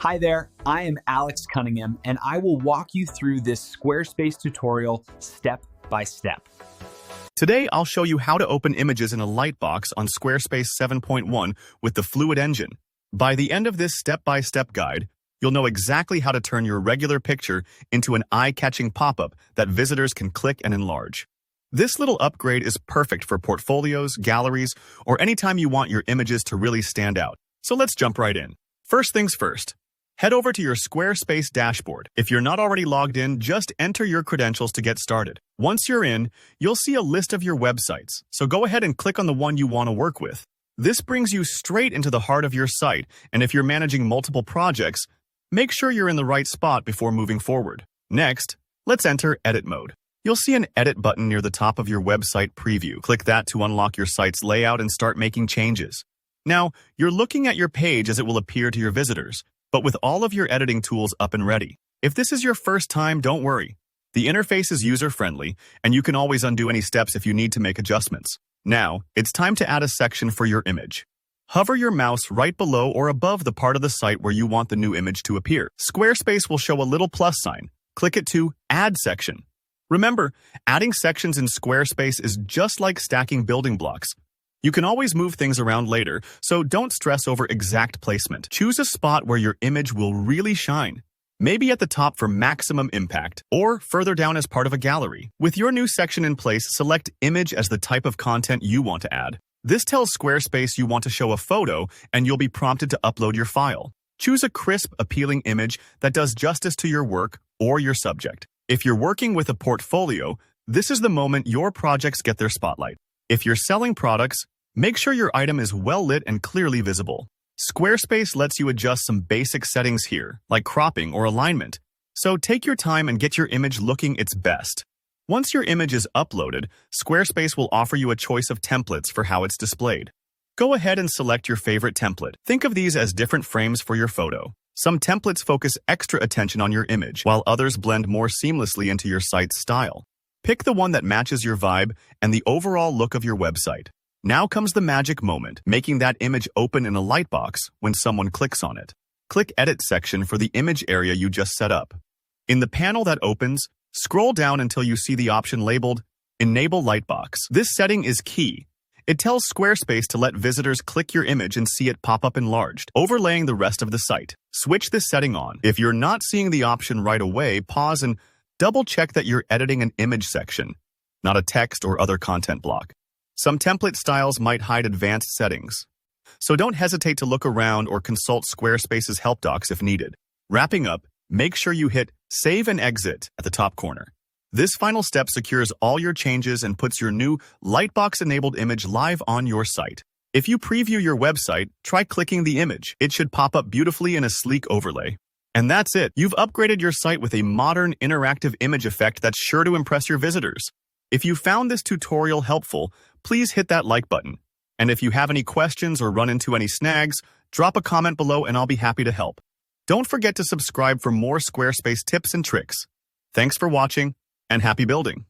Hi there, I am Alex Cunningham, and I will walk you through this Squarespace tutorial step by step. Today, I'll show you how to open images in a Lightbox on Squarespace 7.1 with the Fluid engine. By the end of this step-by-step guide, you'll know exactly how to turn your regular picture into an eye-catching pop-up that visitors can click and enlarge. This little upgrade is perfect for portfolios, galleries, or anytime you want your images to really stand out. So let's jump right in. First things first. Head over to your Squarespace dashboard. If you're not already logged in, just enter your credentials to get started. Once you're in, you'll see a list of your websites, so go ahead and click on the one you want to work with. This brings you straight into the heart of your site, and if you're managing multiple projects, make sure you're in the right spot before moving forward. Next, let's enter Edit mode. You'll see an Edit button near the top of your website preview. Click that to unlock your site's layout and start making changes. Now, you're looking at your page as it will appear to your visitors, but with all of your editing tools up and ready. If this is your first time, don't worry. The interface is user-friendly, and you can always undo any steps if you need to make adjustments. Now, it's time to add a section for your image. Hover your mouse right below or above the part of the site where you want the new image to appear. Squarespace will show a little plus sign. Click it to Add Section. Remember, adding sections in Squarespace is just like stacking building blocks. You can always move things around later, so don't stress over exact placement. Choose a spot where your image will really shine. Maybe at the top for maximum impact, or further down as part of a gallery. With your new section in place, select Image as the type of content you want to add. This tells Squarespace you want to show a photo, and you'll be prompted to upload your file. Choose a crisp, appealing image that does justice to your work or your subject. If you're working with a portfolio, this is the moment your projects get their spotlight. If you're selling products, make sure your item is well lit and clearly visible. Squarespace lets you adjust some basic settings here, like cropping or alignment. So take your time and get your image looking its best. Once your image is uploaded, Squarespace will offer you a choice of templates for how it's displayed. Go ahead and select your favorite template. Think of these as different frames for your photo. Some templates focus extra attention on your image, while others blend more seamlessly into your site's style. Pick the one that matches your vibe and the overall look of your website. Now comes the magic moment, making that image open in a Lightbox when someone clicks on it. Click Edit section for the image area you just set up. In the panel that opens, scroll down until you see the option labeled Enable Lightbox. This setting is key. It tells Squarespace to let visitors click your image and see it pop up enlarged, overlaying the rest of the site. Switch this setting on. If you're not seeing the option right away, pause and double-check that you're editing an image section, not a text or other content block. Some template styles might hide advanced settings, so don't hesitate to look around or consult Squarespace's help docs if needed. Wrapping up, make sure you hit Save and Exit at the top corner. This final step secures all your changes and puts your new Lightbox-enabled image live on your site. If you preview your website, try clicking the image. It should pop up beautifully in a sleek overlay. And that's it. You've upgraded your site with a modern, interactive image effect that's sure to impress your visitors. If you found this tutorial helpful, please hit that like button. And if you have any questions or run into any snags, drop a comment below and I'll be happy to help. Don't forget to subscribe for more Squarespace tips and tricks. Thanks for watching, and happy building!